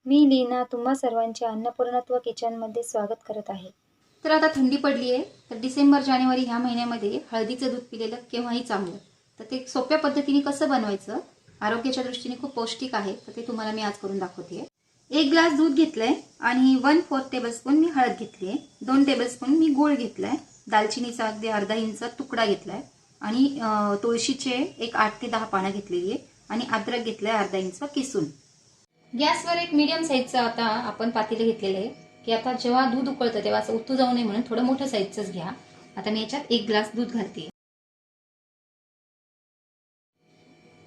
मी लीना तुम्हा सर्वांचे अन्नपूर्णत्व किचनमध्ये स्वागत करत आहे. तर आता थंडी पडली आहे, तर डिसेंबर जानेवारी ह्या महिन्यामध्ये हळदीचं दूध पिलेलं केव्हाही चांगलं. तर ते सोप्या पद्धतीने कसं बनवायचं, आरोग्याच्या दृष्टीने खूप पौष्टिक आहे, तर ते तुम्हाला मी आज करून दाखवते. 1 ग्लास दूध घेतलंय आणि 1/4 टेबलस्पून मी हळद घेतली आहे. 2 टेबलस्पून मी गूळ घेतलाय. दालचिनीचा अगदी अर्धा इंच तुकडा घेतलाय आणि तुळशीचे एक 8 ते 10 पानं घेतलेली आहे आणि अद्रक घेतलाय अर्धा इंच किसून. गॅसवर एक मीडियम साईजचं आता आपण पातेलं घेतलेलं आहे की आता जेव्हा दूध उकळतं तेव्हा असं उतू जाऊ नये म्हणून थोडं मोठं साईजचंच घ्या. आता मी याच्यात 1 ग्लास दूध घालते.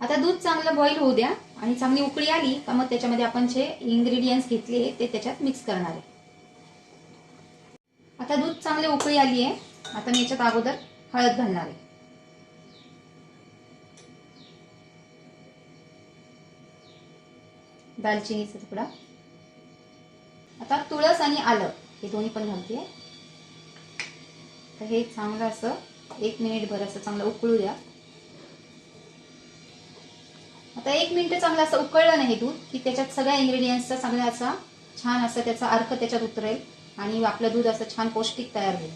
आता दूध चांगलं बॉईल होऊ द्या आणि चांगली उकळी आली का मग त्याच्यामध्ये आपण जे इन्ग्रेडियंट्स घेतले ते त्याच्यात मिक्स करणार आहे. आता दूध चांगली उकळी आली आहे. आता मी याच्यात अगोदर हळद घालणार आहे. दालचिनीचा तुकडा. आता तुळस आणि आलं हे दोन्ही पण घालते. तर हे चांगलं असं 1 मिनिटभर असं चांगलं उकळू द्या. आता 1 मिनिट चांगलं असं उकळलं नाही दूध की त्याच्यात सगळ्या इन्ग्रेडियंट्सचा सगळा असा छान असं त्याचा अर्क त्याच्यात उतरेल आणि आपलं दूध असं छान पौष्टिक तयार होईल.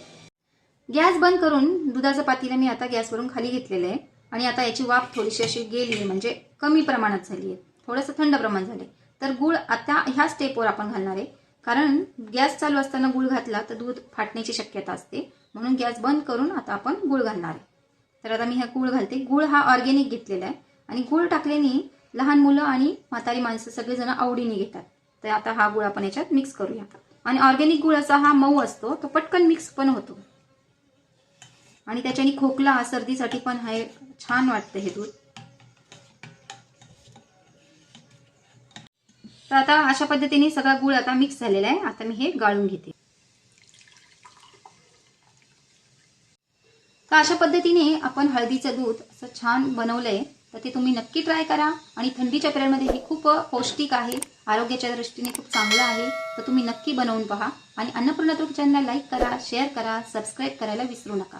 गॅस बंद करून दुधाचं पातेलं मी आता गॅसवरून खाली घेतलेलं आहे आणि आता याची वाफ थोडीशी अशी गेली आहे, म्हणजे कमी प्रमाणात झाली आहे, थोडंसं थंड प्रमाण झाले. तर गूळ आता ह्या स्टेपवर आपण घालणार आहे, कारण गॅस चालू असताना गूळ घातला तर दूध फाटण्याची शक्यता असते, म्हणून गॅस बंद करून आता आपण गूळ घालणार आहे. तर आता मी हा गूळ घालते. गूळ हा ऑर्गॅनिक घेतलेला आहे आणि गूळ टाकल्याने लहान मुलं आणि म्हातारी माणसं सगळेजण आवडीने घेतात. तर आता हा गूळ आपण याच्यात मिक्स करूया. आणि ऑर्गॅनिक गूळ असा हा मऊ असतो, तो पटकन मिक्स पण होतो आणि त्याच्याने खोकला सर्दीसाठी पण हे छान वाटतं हे दूध. तर आता अशा पद्धतीने सगळा गूळ आता मिक्स झालेला आहे. आता मी हे गाळून घेते. तर अशा पद्धतीने आपण हळदीचं दूध असं छान बनवलंय. तर ते तुम्ही नक्की ट्राय करा आणि थंडीच्या पिरियडमध्ये हे खूप पौष्टिक आहे, आरोग्याच्या दृष्टीने खूप चांगलं आहे. तर तुम्ही नक्की बनवून पहा आणि अन्नपूर्णा किचनला लाईक करा, शेअर करा, सबस्क्राईब करायला विसरू नका.